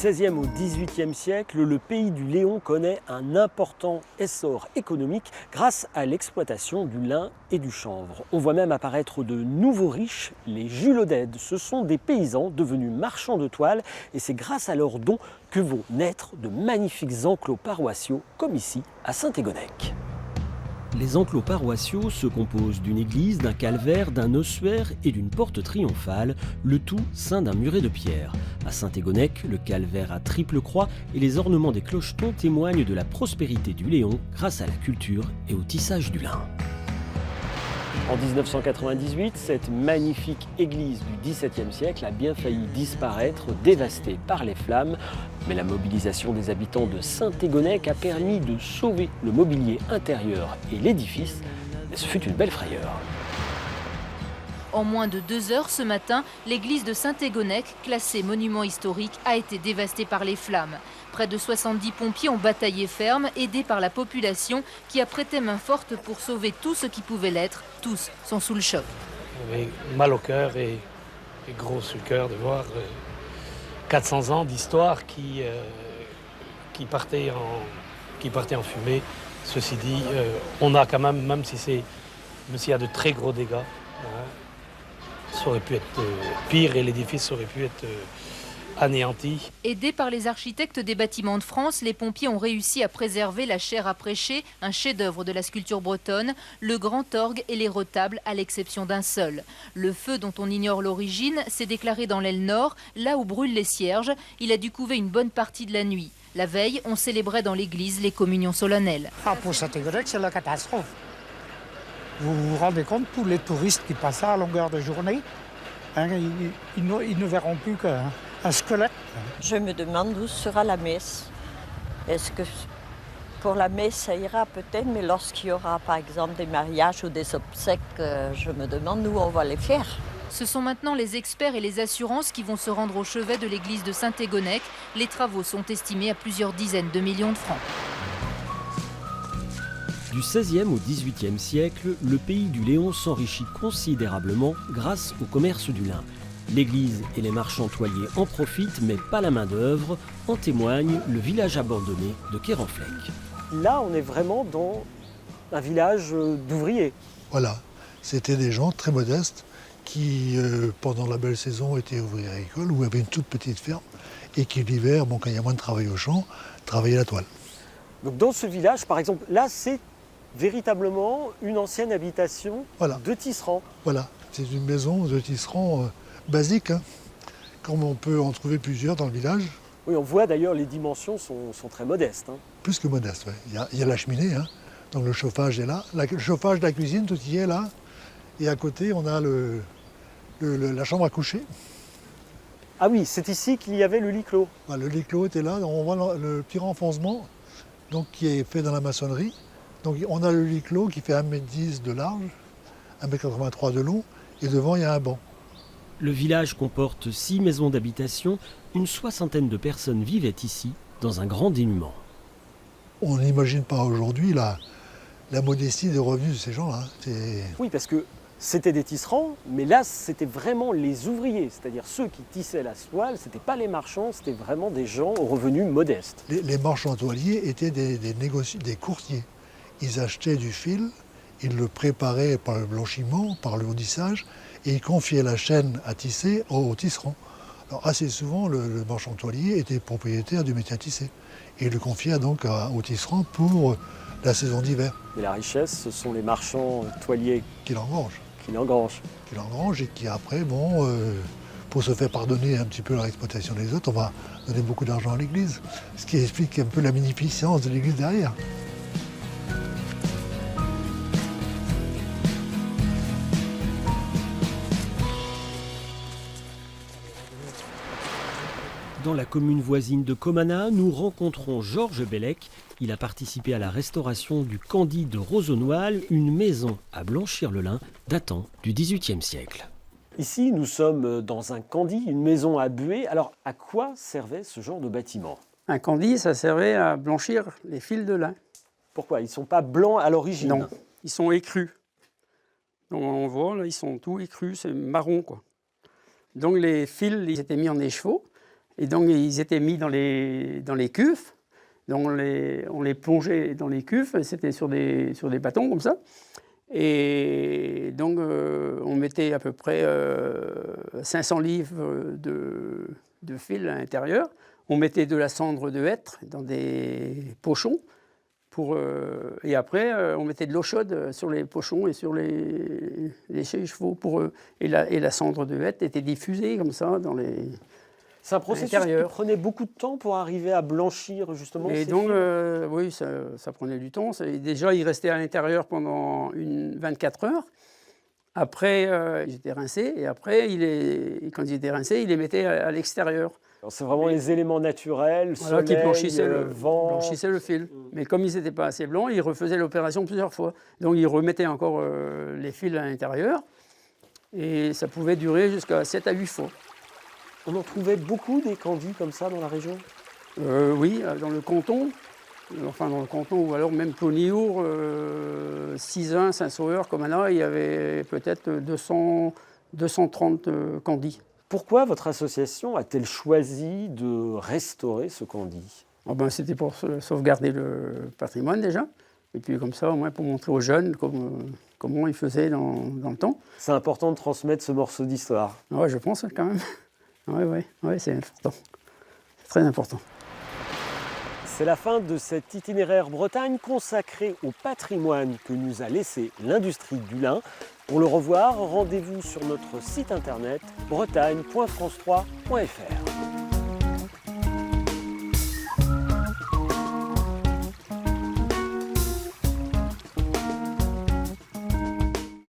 XVIe au XVIIIe siècle, le pays du Léon connaît un important essor économique grâce à l'exploitation du lin et du chanvre. On voit même apparaître de nouveaux riches, les Julodèdes. Ce sont des paysans devenus marchands de toile et c'est grâce à leurs dons que vont naître de magnifiques enclos paroissiaux comme ici à Saint-Égonnec. Les enclos paroissiaux se composent d'une église, d'un calvaire, d'un ossuaire et d'une porte triomphale, le tout ceint d'un muret de pierre. À Saint-Égonnec, le calvaire à triple croix et les ornements des clochetons témoignent de la prospérité du Léon grâce à la culture et au tissage du lin. En 1998, cette magnifique église du XVIIe siècle a bien failli disparaître, dévastée par les flammes. Mais la mobilisation des habitants de Saint-Égonnec a permis de sauver le mobilier intérieur et l'édifice. Et ce fut une belle frayeur. En moins de 2 heures ce matin, l'église de Saint-Égonnec, classée monument historique, a été dévastée par les flammes. Près de 70 pompiers ont bataillé ferme, aidés par la population qui a prêté main forte pour sauver tout ce qui pouvait l'être. Tous sont sous le choc. On avait mal au cœur et gros sur le cœur de voir 400 ans d'histoire qui partaient en fumée. Ceci dit, on a quand même s'il y a de très gros dégâts, ça aurait pu être pire et l'édifice aurait pu être anéanti. Aidés par les architectes des bâtiments de France, les pompiers ont réussi à préserver la chaire à prêcher, un chef-d'œuvre de la sculpture bretonne, le grand orgue et les retables à l'exception d'un seul. Le feu dont on ignore l'origine s'est déclaré dans l'aile nord, là où brûlent les cierges. Il a dû couver une bonne partie de la nuit. La veille, on célébrait dans l'église les communions solennelles. Pour Saint-Égonnec, c'est la catastrophe. Vous vous rendez compte, tous les touristes qui passent à longueur de journée, ils ne verront plus qu'un squelette. Je me demande où sera la messe. Est-ce que pour la messe, ça ira peut-être, mais lorsqu'il y aura par exemple des mariages ou des obsèques, je me demande où on va les faire. Ce sont maintenant les experts et les assurances qui vont se rendre au chevet de l'église de Saint-Égonnec. Les travaux sont estimés à plusieurs dizaines de millions de francs. Du XVIe au XVIIIe siècle, le pays du Léon s'enrichit considérablement grâce au commerce du lin. L'église et les marchands toiliers en profitent, mais pas la main-d'œuvre. En témoigne le village abandonné de Kérenfleck. Là, on est vraiment dans un village d'ouvriers. Voilà, c'était des gens très modestes qui, pendant la belle saison, étaient ouvriers agricoles ou avaient une toute petite ferme et qui, l'hiver, quand il y a moins de travail au champ, travaillaient la toile. Donc dans ce village, par exemple, là, c'est véritablement une ancienne habitation de tisserand. Voilà, c'est une maison de tisserand basique, comme on peut en trouver plusieurs dans le village. Oui, on voit d'ailleurs les dimensions sont très modestes. Plus que modestes, oui. Il y a la cheminée, donc le chauffage est là. Le chauffage de la cuisine, tout y est là. Et à côté, on a la chambre à coucher. Ah oui, c'est ici qu'il y avait le lit clos. Le lit clos était là, on voit le petit renfoncement donc, qui est fait dans la maçonnerie. Donc on a le lit clos qui fait 1,10 m de large, 1,83 m de long, et devant il y a un banc. Le village comporte 6 maisons d'habitation. Une soixantaine de personnes vivaient ici, dans un grand dénuement. On n'imagine pas aujourd'hui la modestie des revenus de ces gens-là. Oui, parce que c'était des tisserands, mais là, c'était vraiment les ouvriers, c'est-à-dire ceux qui tissaient la toile. Ce n'étaient pas les marchands, c'était vraiment des gens aux revenus modestes. Les marchands toiliers étaient des courtiers. Ils achetaient du fil, ils le préparaient par le blanchiment, par le haudissage, et ils confiaient la chaîne à tisser aux tisserands. Alors assez souvent, le marchand toilier était propriétaire du métier à tisser. Et il le confiait donc aux tisserands pour la saison d'hiver. Mais la richesse, ce sont les marchands toiliers qui l'engrangent. Qui l'engrangent. Qui l'engrangent et qui après, pour se faire pardonner un petit peu leur exploitation des autres, on va donner beaucoup d'argent à l'église. Ce qui explique un peu la munificence de l'église derrière. Dans la commune voisine de Comana, nous rencontrons Georges Bellec. Il a participé à la restauration du Candie de Rosonoil, une maison à Blanchir-le-Lin datant du XVIIIe siècle. Ici, nous sommes dans un Candie, une maison à buée. Alors, à quoi servait ce genre de bâtiment? Un Candie, ça servait à blanchir les fils de lin. Pourquoi? Ils ne sont pas blancs à l'origine? Non, ils sont écrus. Donc on voit, là, ils sont tous écrus, c'est marron, quoi. Donc les fils, ils étaient mis en écheveau. Et donc, ils étaient mis dans les cuves. Donc, on les plongeait dans les cuves. C'était sur des bâtons comme ça. Et donc, on mettait à peu près 500 livres de fil à l'intérieur. On mettait de la cendre de hêtre dans des pochons. Et après, on mettait de l'eau chaude sur les pochons et sur les chevaux. Et la cendre de hêtre était diffusée comme ça dans les... C'est un processus qui prenait beaucoup de temps pour arriver à blanchir justement et ces donc, fils. oui, ça prenait du temps. Déjà, il restait à l'intérieur pendant 24 heures. Après, ils étaient rincés. Et après, quand ils étaient rincés, il les mettait à l'extérieur. C'est vraiment les éléments naturels, soleil, qui blanchissaient vent. le fil. Mais comme ils n'étaient pas assez blancs, ils refaisaient l'opération plusieurs fois. Donc, ils remettaient encore les fils à l'intérieur. Et ça pouvait durer jusqu'à 7 à 8 fois. On en trouvait beaucoup des candis comme ça dans la région? Oui, dans le canton. Enfin, dans le canton, ou alors même Poniour, Sizun, Saint-Sauveur, comme là, il y avait peut-être 230 candis. Pourquoi votre association a-t-elle choisi de restaurer ce candi? C'était pour sauvegarder le patrimoine déjà. Et puis comme ça, au moins pour montrer aux jeunes comment ils faisaient dans le temps. C'est important de transmettre ce morceau d'histoire. Oui, je pense quand même. Oui, c'est important. C'est très important. C'est la fin de cet itinéraire Bretagne consacré au patrimoine que nous a laissé l'industrie du lin. Pour le revoir, rendez-vous sur notre site internet bretagne.france3.fr.